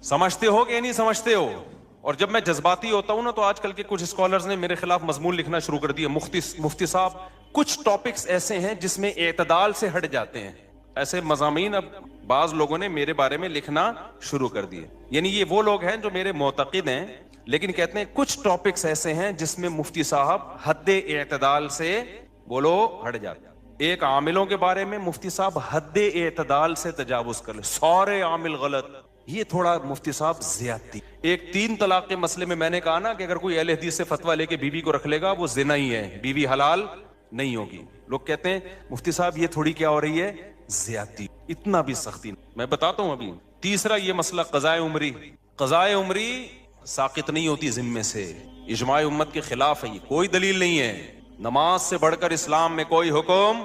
سمجھتے ہو کہ نہیں سمجھتے ہو؟ اور جب میں جذباتی ہوتا ہوں نا تو آج کل کے کچھ اسکالرز نے میرے خلاف مضمون لکھنا شروع کر دیا. مفتی صاحب کچھ ٹاپکس ایسے ہیں جس میں اعتدال سے ہٹ جاتے ہیں. ایسے مضامین اب بعض لوگوں نے میرے بارے میں لکھنا شروع کر دیے. یعنی یہ وہ لوگ ہیں جو میرے معتقد ہیں لیکن کہتے ہیں کچھ ٹاپکس ایسے ہیں جس میں مفتی صاحب حد اعتدال سے بولو ہٹ جاتے ہیں. ایک عاملوں کے بارے میں مفتی صاحب حد اعتدال سے تجاوز کر لے, سارے عامل غلط, یہ تھوڑا مفتی صاحب زیادتی. ایک 3 طلاق کے مسئلے میں میں نے کہا نا کہ اگر کوئی اہل حدیث سے فتویٰ لے کے بیوی کو رکھ لے گا وہ زنا ہی ہے, بیوی حلال نہیں ہوگی. لوگ کہتے ہیں مفتی صاحب یہ تھوڑی کیا ہو رہی ہے, زیادتی. اتنا بھی سختی میں بتاتا ہوں ابھی. تیسرا یہ مسئلہ قضائے عمری. قضائے عمری ساقط نہیں ہوتی ذمے سے, اجماع امت کے خلاف ہے, یہ کوئی دلیل نہیں ہے. نماز سے بڑھ کر اسلام میں کوئی حکم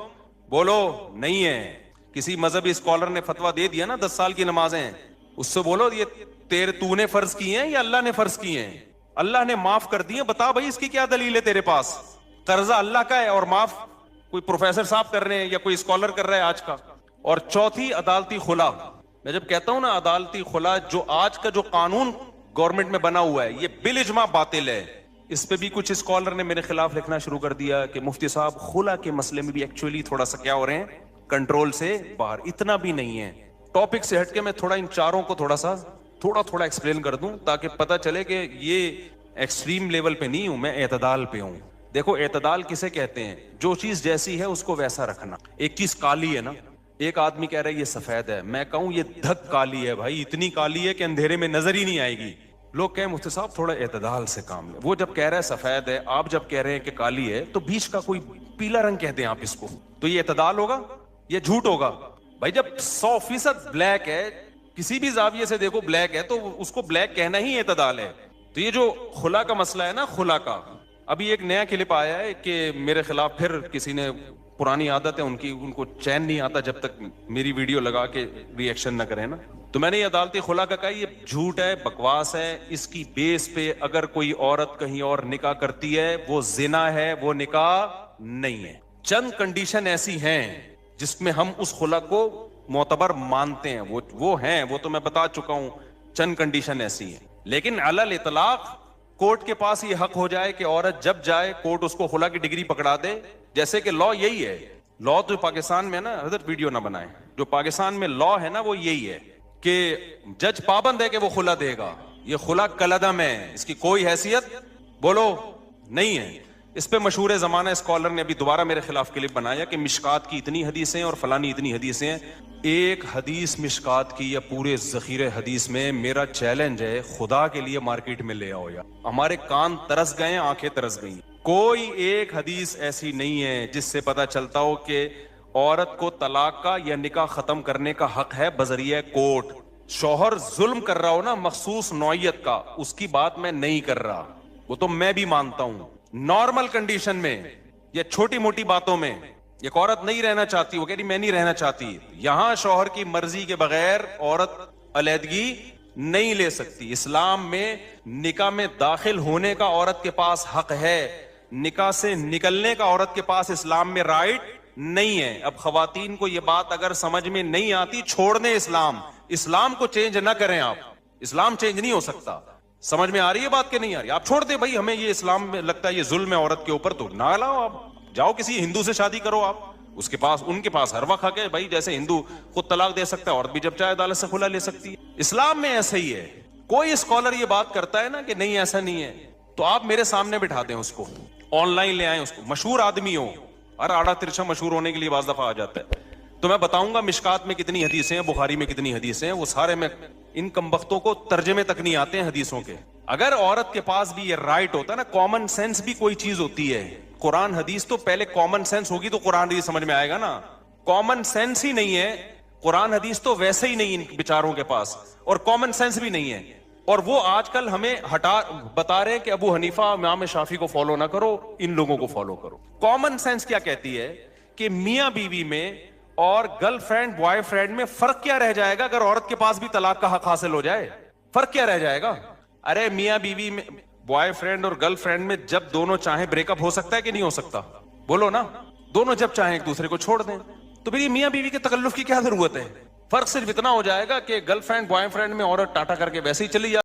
بولو نہیں ہے. کسی مذہبی اسکالر نے فتویٰ دے دیا نا 10 سال کی نمازیں, اس سے بولو یہ تو نے فرض کی ہیں یا اللہ نے فرض کی ہیں؟ اللہ نے معاف کر دی ہیں, بتا بھائی اس کی کیا دلیل ہے تیرے پاس؟ قرضہ اللہ کا ہے اور معاف کوئی پروفیسر صاحب کر رہے ہیں یا کوئی اسکالر کر رہا ہے آج کا. اور چوتھی عدالتی خلا. میں جب کہتا ہوں نا عدالتی خلا, جو آج کا جو قانون گورنمنٹ میں بنا ہوا ہے یہ بالاجماع باطل ہے. اس پہ بھی کچھ اسکالر نے میرے خلاف لکھنا شروع کر دیا کہ مفتی صاحب خلا کے مسئلے میں بھی ایکچولی تھوڑا سا کیا ہو رہے ہیں, کنٹرول سے باہر. اتنا بھی نہیں ہے. ٹاپک سے ہٹ کے میں تھوڑا ان چاروں کو تھوڑا ایکسپلین کر دوں تاکہ پتہ چلے کہ یہ ایکسٹریم لیول پہ نہیں ہوں, میں اعتدال پہ ہوں. دیکھو اعتدال کسے کہتے ہیں؟ جو چیز جیسی ہے اس کو ویسا رکھنا. ایک چیز کالی ہے نا, ایک آدمی کہہ رہا ہے یہ سفید ہے, میں کہوں یہ دھک کالی ہے بھائی, اتنی کالی ہے کہ اندھیرے میں نظر ہی نہیں آئے گی. لوگ کہیں مفتی صاحب تھوڑا اعتدال سے کام لیں. وہ جب کہہ رہا ہے سفید ہے, آپ جب کہہ رہے ہیں کہ کالی ہے, تو بیچ کا کوئی پیلا رنگ کہتے ہیں آپ اس کو, تو یہ اعتدال ہوگا یہ جھوٹ ہوگا؟ بھائی جب 100% بلیک ہے, کسی بھی زاویے سے دیکھو بلیک ہے, تو اس کو بلیک کہنا ہی اعتدال ہے. تو یہ جو خلا کا مسئلہ ہے نا, خلا کا ابھی ایک نیا کلپ آیا ہے کہ میرے خلاف پھر کسی نے, پرانی عادت ہے ان کی, ان کو چین نہیں آتا جب تک میری ویڈیو لگا کے ری ایکشن نہ کرے نا. تو میں نے یہ عدالتی خلا کا کہا یہ جھوٹ ہے, بکواس ہے. اس کی بیس پہ اگر کوئی عورت کہیں اور نکاح کرتی ہے وہ زنا ہے, وہ نکاح نہیں ہے. چند کنڈیشن ایسی ہیں جس میں ہم اس خلا کو معتبر مانتے ہیں, وہ ہیں, وہ تو میں بتا چکا ہوں. چند کنڈیشن ایسی ہیں, لیکن علی الاطلاق کورٹ کے پاس یہ حق ہو جائے کہ عورت جب جائے کورٹ اس کو خلا کی ڈگری پکڑا دے. جیسے کہ لا یہی ہے, لا تو پاکستان میں نا, حضرت ویڈیو نہ بنائے, جو پاکستان میں لا ہے نا وہ یہی ہے کہ جج پابند ہے کہ وہ خلا دے گا. یہ خلا کلعدم ہے, اس کی کوئی حیثیت بولو نہیں ہے. اس پہ مشہور زمانہ اسکالر نے ابھی دوبارہ میرے خلاف کلپ بنایا کہ مشکات کی اتنی حدیثیں اور فلانی اتنی حدیثیں ہیں. ایک حدیث مشکات کی یا پورے ذخیرے حدیث میں, میرا چیلنج ہے خدا کے لیے مارکیٹ میں لے آؤ. یا ہمارے کان ترس گئے, آنکھیں ترس گئی. کوئی ایک حدیث ایسی نہیں ہے جس سے پتا چلتا ہو کہ عورت کو طلاق کا یا نکاح ختم کرنے کا حق ہے بذریعہ کورٹ. شوہر ظلم کر رہا ہو نا مخصوص نوعیت کا, اس کی بات میں نہیں کر رہا, وہ تو میں بھی مانتا ہوں. نارمل کنڈیشن میں یا چھوٹی موٹی باتوں میں ایک عورت نہیں رہنا چاہتی, وہ کہہ رہی میں نہیں رہنا چاہتی, یہاں شوہر کی مرضی کے بغیر عورت علیحدگی نہیں لے سکتی. اسلام میں نکاح میں داخل ہونے کا عورت کے پاس حق ہے, نکاح سے نکلنے کا عورت کے پاس اسلام میں رائٹ نہیں ہے. اب خواتین کو یہ بات اگر سمجھ میں نہیں آتی, چھوڑ دیں اسلام, اسلام کو چینج نہ کریں آپ, اسلام چینج نہیں ہو سکتا. سمجھ میں آ رہی ہے بات کہ نہیں آ رہی؟ آپ چھوڑ دیں بھائی, ہمیں یہ اسلام میں لگتا ہے یہ ظلم ہے عورت کے اوپر, تو نہ لاؤ, آپ جاؤ کسی ہندو سے شادی کرو, آپ اس کے پاس, ان کے پاس ہر وقت حق ہے بھائی. جیسے ہندو خود طلاق دے سکتا ہے, عورت بھی جب چاہے عدالت سے خلا لے سکتی ہے. اسلام میں ایسا ہی ہے. کوئی اسکالر یہ بات کرتا ہے نا کہ نہیں ایسا نہیں ہے, تو آپ میرے سامنے بٹھا دیں اس کو, آن لائن لے آئیں اس کو, مشہور آدمی ہو, ہر آڑا ترچھا مشہور ہونے کے لیے بعض دفعہ آ جاتا ہے, تو میں بتاؤں گا مشکات میں کتنی حدیثیں ہیں, بخاری میں کتنی حدیثیں ہیں, وہ سارے میں ان کمبختوں کو ترجمے تک نہیں آتے ہیں حدیثوں کے. اگر عورت کے پاس بھی یہ رائٹ ہوتا ہے نا, کامن سینس بھی کوئی چیز ہوتی ہے, قرآن حدیث تو پہلے کامن سینس ہوگی تو قرآن حدیث سمجھ میں آئے گا نا. کامن سینس ہی نہیں ہے, قرآن حدیث تو ویسے ہی نہیں ان بیچاروں کے پاس, اور کامن سینس بھی نہیں ہے. اور وہ آج کل ہمیں بتا رہے ہیں کہ ابو حنیفہ امام شافعی کو فالو نہ کرو, ان لوگوں کو فالو کرو. کامن سینس کیا کہتی ہے کہ میاں بیوی میں اور گرل فرینڈ بوائے فرینڈ میں فرق کیا رہ جائے گا اگر عورت کے پاس بھی طلاق کا حق حاصل ہو جائے؟ فرق کیا رہ جائے گا؟ ارے میاں بیوی میں, بوائے فرینڈ اور گرل فرینڈ میں جب دونوں چاہیں بریک اپ ہو سکتا ہے کہ نہیں ہو سکتا؟ بولو نا, دونوں جب چاہیں ایک دوسرے کو چھوڑ دیں, تو پھر یہ میاں بیوی کے تکلف کی کیا ضرورت ہے؟ فرق صرف اتنا ہو جائے گا کہ گرل فرینڈ بوائے فرینڈ میں عورت ٹاٹا کر کے ویسے ہی چلی جائے.